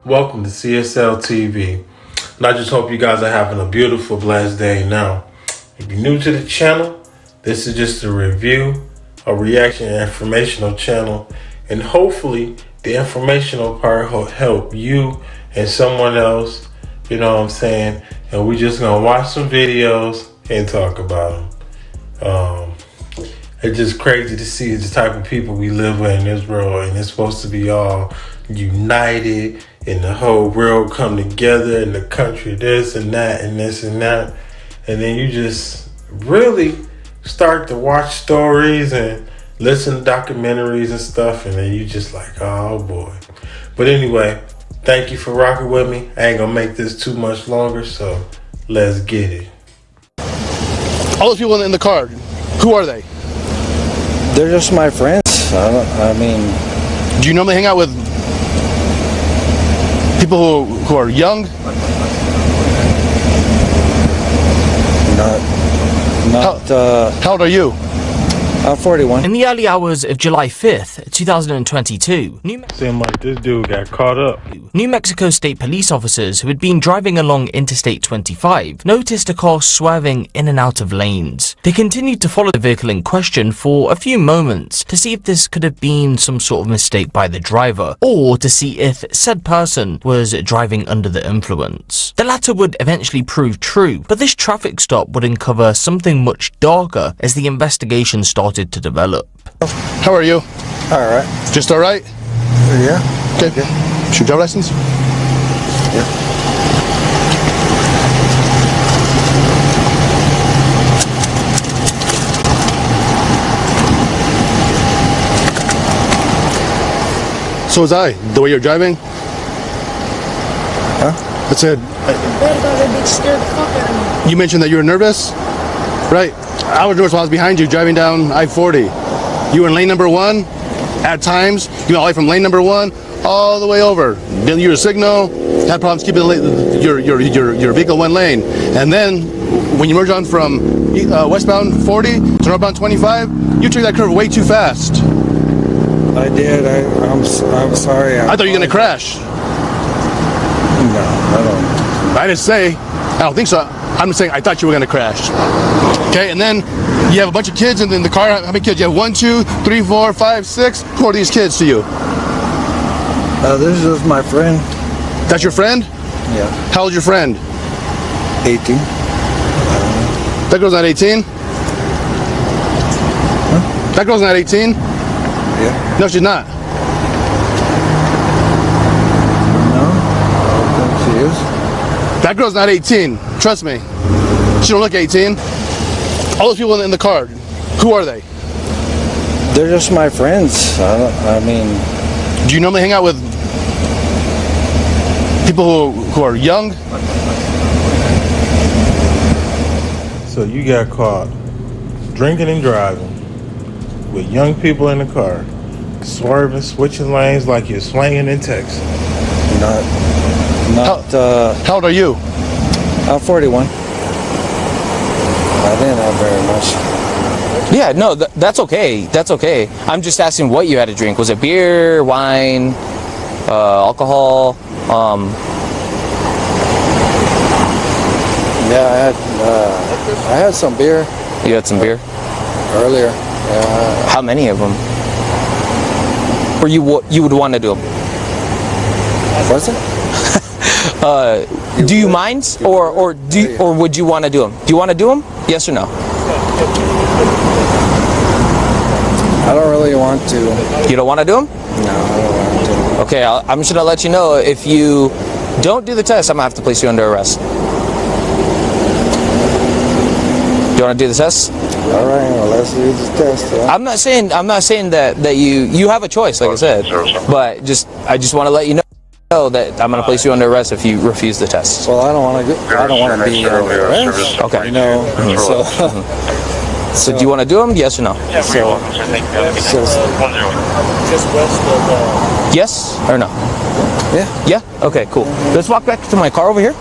Welcome to CSL TV. And I just hope you guys are having a beautiful, blessed day now. If you're new to the channel, this is just a review, a reaction, and informational channel. And hopefully the informational part will help you and someone else, you know what I'm saying? And we're just going to watch some videos and talk about them. It's just crazy to see the type of people we live with in this world, and it's supposed to be all united and the whole world come together in the country, this and that and this and that. And then you just really start to watch stories and listen to documentaries and stuff, and then you just like, oh boy. But anyway, thank you for rocking with me. I ain't gonna make this too much longer, so let's get it. All those people in the car, who are they? They're just my friends. I mean, do you normally hang out with people who are young? How old are you? I'm 41. In the early hours of July 5th, 2022, Seemed like this dude got caught up. New Mexico State police officers who had been driving along Interstate 25 noticed a car swerving in and out of lanes. They continued to follow the vehicle in question for a few moments to see if this could have been some sort of mistake by the driver, or to see if said person was driving under the influence. The latter would eventually prove true, but this traffic stop would uncover something much darker as the investigation started to develop. How are you? Alright. Just alright? Yeah. Okay. Is your driver's license? Yeah. So was I. The way you're driving? Huh? That's it. You mentioned that you were nervous? Right. I was nervous while I was behind you driving down I-40. You were in lane number 1. At times, you went all the way from lane number 1 all the way over. Didn't use a signal. Had problems keeping your vehicle one lane. And then when you merge on from westbound 40 to northbound 25, you took that curve way too fast. I did. I'm sorry. I thought you were gonna crash. No, I don't. I didn't say. I don't think so. I'm just saying I thought you were gonna crash. Okay, and then you have a bunch of kids in the car. How many kids? You have 1, 2, 3, 4, 5, 6. Who are these kids to you? This is my friend. That's your friend? Yeah. How old's your friend? 18. That girl's not 18? Huh? That girl's not 18? Yeah. No, she's not. No, I don't think she is. That girl's not 18. Trust me. She don't look 18. All those people in the car, who are they? They're just my friends. I mean, do you normally hang out with people who are young? So you got caught drinking and driving with young people in the car, swerving, switching lanes like you're swinging in Texas. How old are you? I'm 41. I didn't have very much. Yeah, no, that's okay. That's okay. I'm just asking what you had to drink. Was it beer, wine, alcohol? Yeah, I had some beer. You had some beer? Earlier. How many of them? Or you would want to do them? Was it? Do you mind, or would you want to do them? Do you want to do them? Yes or no? I don't really want to. You don't want to do them? No, I don't want to. Okay, I'm just gonna let you know, if you don't do the test, I'm gonna have to place you under arrest. Do you want to do the test? All right, well, let's do the test. Yeah. I'm not saying that you have a choice, like I said, but I just want to let you know that I'm going to place you under arrest if you refuse the test. Well, I don't want to be under arrest. Okay. You know, So do you want to do them? Yes or no? So Yes or no? yeah. Yeah? Okay, cool. Let's walk back to my car over here.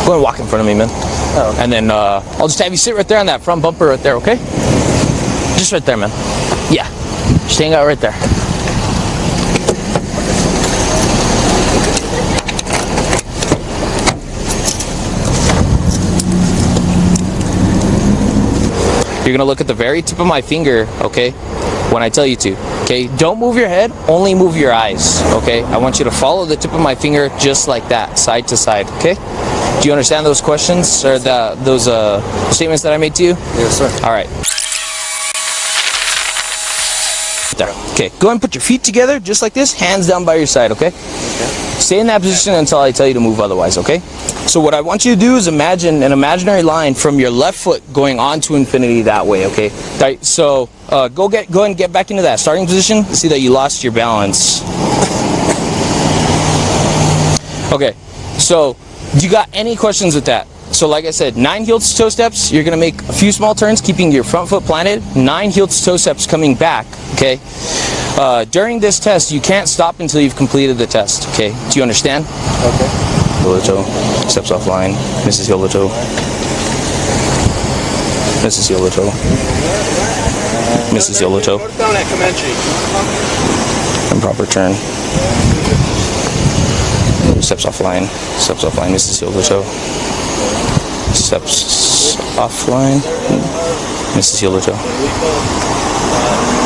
Go and walk in front of me, man. Oh, okay. And then I'll just have you sit right there on that front bumper right there, okay? Just right there, man. Yeah. Just hang out right there. You're gonna look at the very tip of my finger, okay, when I tell you to, okay? Don't move your head, only move your eyes, okay? I want you to follow the tip of my finger just like that, side to side, okay? Do you understand those questions or those statements that I made to you? Yes, sir. All right. There. Okay, go ahead and put your feet together just like this, hands down by your side, okay? Stay in that position until I tell you to move otherwise, okay? So what I want you to do is imagine an imaginary line from your left foot going on to infinity that way, okay? All right, so go ahead and get back into that starting position. See that you lost your balance. Okay, so do you got any questions with that? So like I said, 9 heel-to-toe steps. You're going to make a few small turns, keeping your front foot planted. 9 heel-to-toe steps coming back, okay? During this test, you can't stop until you've completed the test, okay? Do you understand? Okay. Heel-to-toe, steps offline, misses heel-to-toe. Misses heel-to-toe. Misses heel-to-toe. Improper turn. Steps offline, misses heel-to-toe. Steps offline, misses heel-to-toe.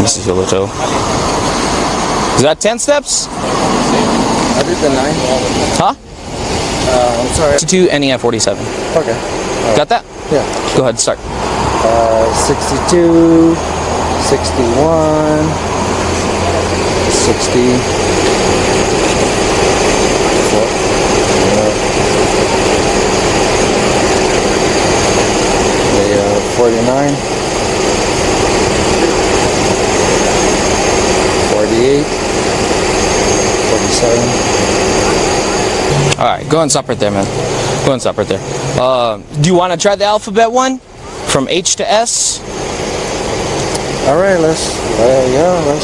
Misses heel-to-toe. Is that 10 steps? I did the 9. Huh? I'm sorry. 62 NEF 47. Okay. Got that? Yeah. Go ahead, start. 62, 61, 60. 49, 48, 47. All right, go and stop right there, man. Go and stop right there. Do you want to try the alphabet one? From H to S? All right, let's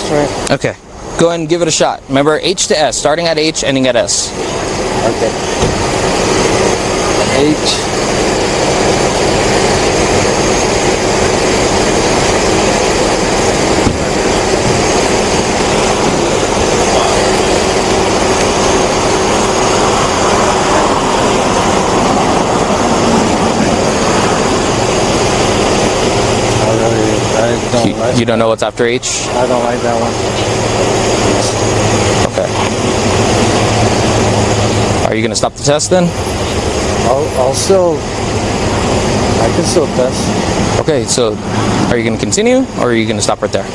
try it. Okay, go ahead and give it a shot. Remember, H to S, starting at H, ending at S. Okay. H. You don't know what's after H? I don't like that one. Okay. Are you going to stop the test then? I'll still. I can still test. Okay, so are you going to continue or are you going to stop right there?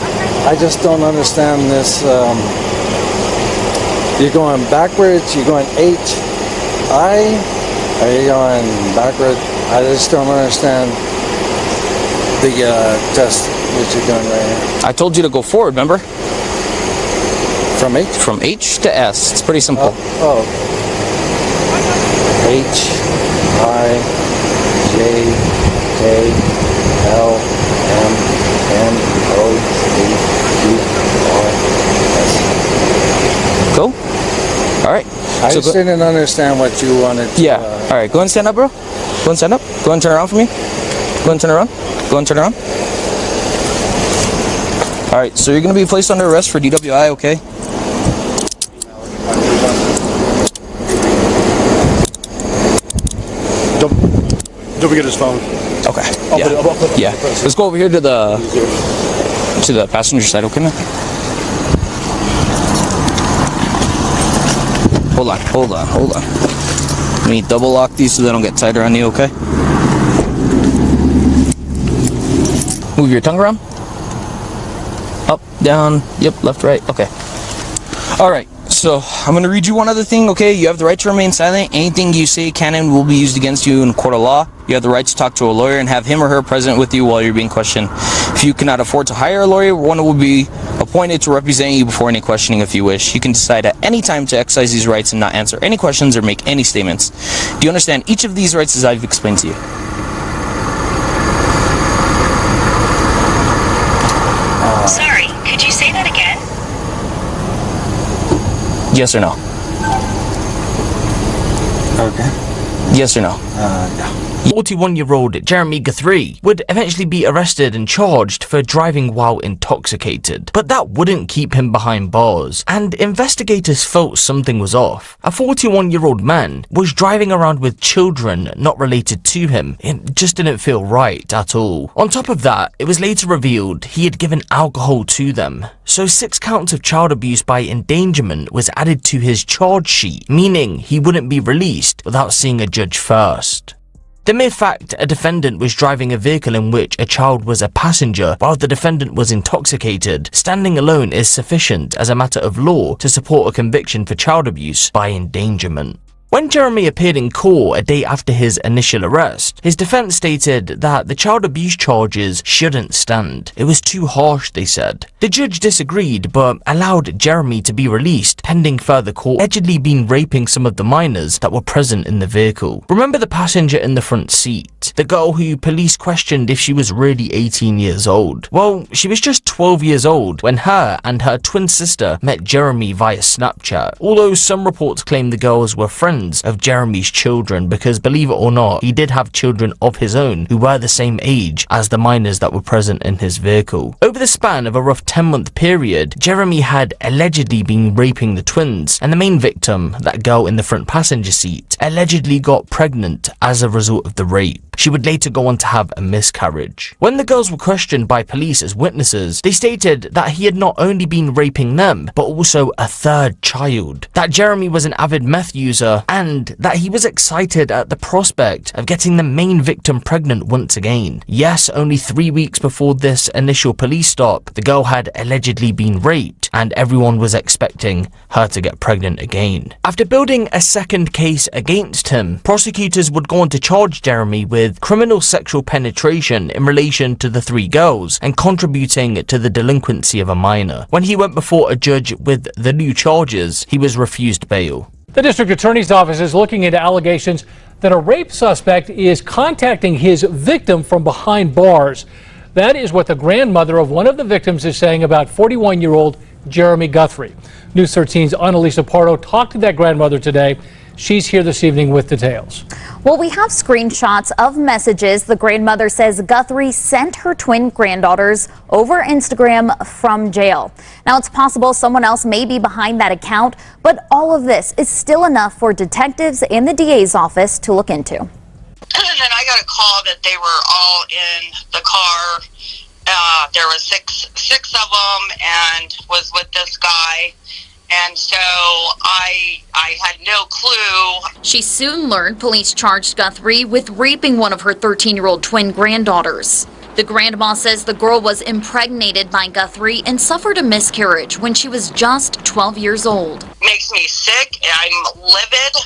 I just don't understand this. You're going backwards. You're going H, I. Are you going backwards? I just don't understand the test that you're doing right here. I told you to go forward, remember? From H? From H to S. It's pretty simple. Oh. H, I, J, K, L, M, N, O, P, Q, R, S. Go. All right. I So just go- didn't understand what you wanted to, Yeah. All right. Go and stand up, bro. Go and stand up. Go and turn around for me. Go and turn around. Go and turn around. All right. So you're going to be placed under arrest for DWI, okay? Don't forget his phone. Okay. I'll put it- Yeah. Let's go over here to the passenger side, okay, man? Hold on. Let me double lock these so they don't get tighter on you, okay? Move your tongue around. Up, down, yep, left, right, okay. All right, so I'm gonna read you one other thing, okay? You have the right to remain silent. Anything you say can and will be used against you in a court of law. You have the right to talk to a lawyer and have him or her present with you while you're being questioned. If you cannot afford to hire a lawyer, one will be appointed to represent you before any questioning if you wish. You can decide at any time to exercise these rights and not answer any questions or make any statements. Do you understand each of these rights as I've explained to you? Sorry, could you say that again? Yes or no? Okay. Yes or no? No. 41-year-old Jeremy Guthrie would eventually be arrested and charged for driving while intoxicated, but that wouldn't keep him behind bars, and investigators felt something was off. A 41-year-old man was driving around with children not related to him. It just didn't feel right at all. On top of that, it was later revealed he had given alcohol to them, so 6 counts of child abuse by endangerment was added to his charge sheet, meaning he wouldn't be released without seeing a judge first. The mere fact a defendant was driving a vehicle in which a child was a passenger while the defendant was intoxicated, standing alone is sufficient as a matter of law to support a conviction for child abuse by endangerment. When Jeremy appeared in court a day after his initial arrest, his defense stated that the child abuse charges shouldn't stand. It was too harsh, they said. The judge disagreed but allowed Jeremy to be released pending further court, allegedly been raping some of the minors that were present in the vehicle. Remember the passenger in the front seat? The girl who police questioned if she was really 18 years old? Well, she was just 12 years old when her and her twin sister met Jeremy via Snapchat. Although some reports claim the girls were friends of Jeremy's children, because believe it or not, he did have children of his own who were the same age as the minors that were present in his vehicle. Over the span of a rough 10-month period, Jeremy had allegedly been raping the twins, and the main victim, that girl in the front passenger seat, allegedly got pregnant as a result of the rape. She would later go on to have a miscarriage. When the girls were questioned by police as witnesses, they stated that he had not only been raping them, but also a third child, that Jeremy was an avid meth user, and that he was excited at the prospect of getting the main victim pregnant once again. Yes, only 3 weeks before this initial police stop, the girl had allegedly been raped, and everyone was expecting her to get pregnant again. After building a second case against him, prosecutors would go on to charge Jeremy with criminal sexual penetration in relation to the 3 girls and contributing to the delinquency of a minor. When he went before a judge with the new charges, he was refused bail. The district attorney's office is looking into allegations that a rape suspect is contacting his victim from behind bars. That is what the grandmother of one of the victims is saying about 41-year-old Jeremy Guthrie. News 13's Annalisa Pardo talked to that grandmother today. She's here this evening with details. Well, we have screenshots of messages the grandmother says Guthrie sent her twin granddaughters over Instagram from jail. Now, it's possible someone else may be behind that account, but all of this is still enough for detectives and the DA's office to look into. And then I got a call that they were all in the car. There was six of them, and was with this guy. And so I had no clue. She soon learned police charged Guthrie with raping one of her 13-year-old twin granddaughters. The grandma says the girl was impregnated by Guthrie and suffered a miscarriage when she was just 12 years old. Makes me sick. I'm livid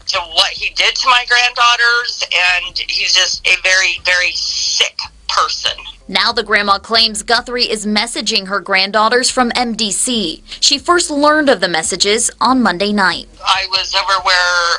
to what he did to my granddaughters, and he's just a very, very sick person. Now the grandma claims Guthrie is messaging her granddaughters from MDC. She first learned of the messages on Monday night. I was over where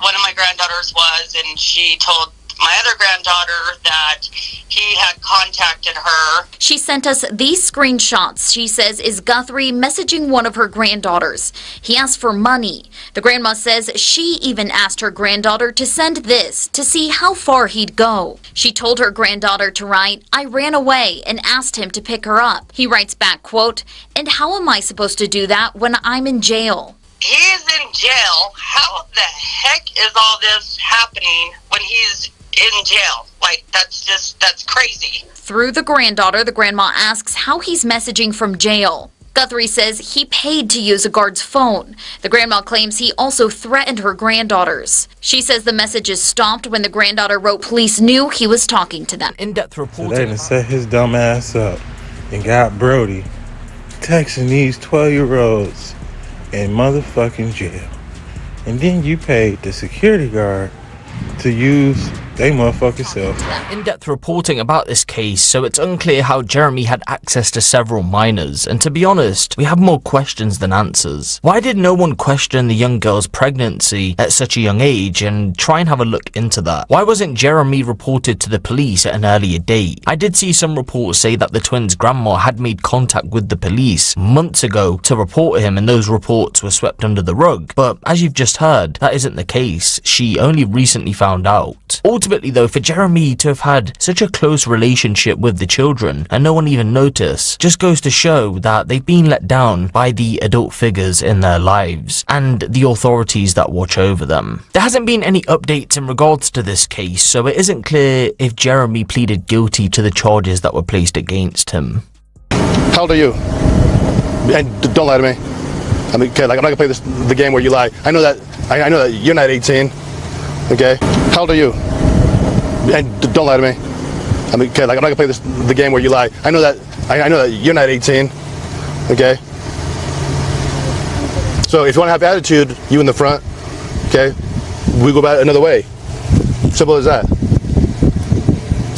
one of my granddaughters was, and she told my other granddaughter that he had contacted her. She sent us these screenshots, she says, is Guthrie messaging one of her granddaughters. He asked for money. The grandma says she even asked her granddaughter to send this to see how far he'd go. She told her granddaughter to write, "I ran away and asked him to pick her up." He writes back, quote, "And how am I supposed to do that when I'm in jail?" He's in jail. How the heck is all this happening when he's in jail? Like, that's crazy. Through the granddaughter, the grandma asks how he's messaging from jail. Guthrie says he paid to use a guard's phone. The grandma claims he also threatened her granddaughters. She says the messages stopped when the granddaughter wrote police knew he was talking to them. In-depth reporting. So they done set his dumb ass up and got Brody texting these 12-year-olds in motherfucking jail. And then you paid the security guard to use they motherfucking self. In-depth reporting about this case, so it's unclear how Jeremy had access to several minors, and to be honest, we have more questions than answers. Why did no one question the young girl's pregnancy at such a young age and try and have a look into that? Why wasn't Jeremy reported to the police at an earlier date? I did see some reports say that the twins' grandma had made contact with the police months ago to report him, and those reports were swept under the rug, but as you've just heard, that isn't the case. She only recently found out. Ultimately, Ultimately though, for Jeremy to have had such a close relationship with the children and no one even notice just goes to show that they've been let down by the adult figures in their lives and the authorities that watch over them. There hasn't been any updates in regards to this case, so it isn't clear if Jeremy pleaded guilty to the charges that were placed against him. How old are you? And don't lie to me. I mean, okay, like I'm not gonna play the game where you lie. I know that you're not 18. Okay. How old are you? And don't lie to me. I mean, okay, like I'm not gonna play the game where you lie. I know that you're not 18. Okay. So if you want to have attitude, you in the front. Okay. We go about it another way. Simple as that.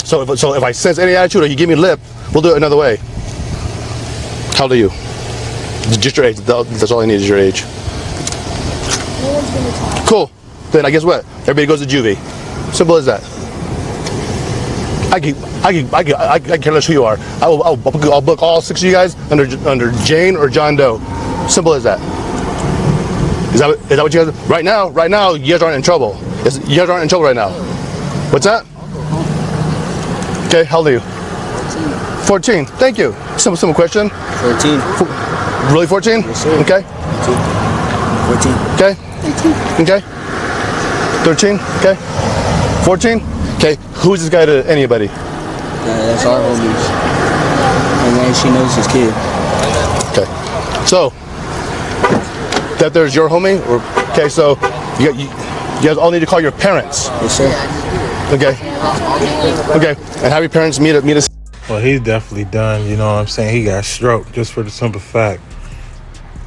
So if I sense any attitude or you give me lip, we'll do it another way. How old are you? Just your age. That's all I need is your age. No one's gonna talk. Cool. Then I guess what? Everybody goes to juvie. Simple as that. I care less who you are. I'll book all 6 of you guys under Jane or John Doe. Simple as that. Is that what you guys? Right now, you guys aren't in trouble. You guys aren't in trouble right now. What's that? Okay, how old are you? 14. Thank you. Simple question. 14. Really 14? Yes, sir. Okay. 14. Okay. 18. Okay. 13. Okay. 14. Okay. Who's this guy to anybody? That's our homies. And then she knows his kid. Okay. So that there's your homie. Okay. So you guys all need to call your parents. Yes, sir. Okay. Okay. And have your parents meet us. Well, he's definitely done. You know what I'm saying? He got stroked just for the simple fact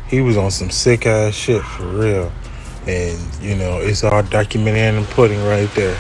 he was on some sick ass shit for real. And, you know, it's all documented in the pudding right there.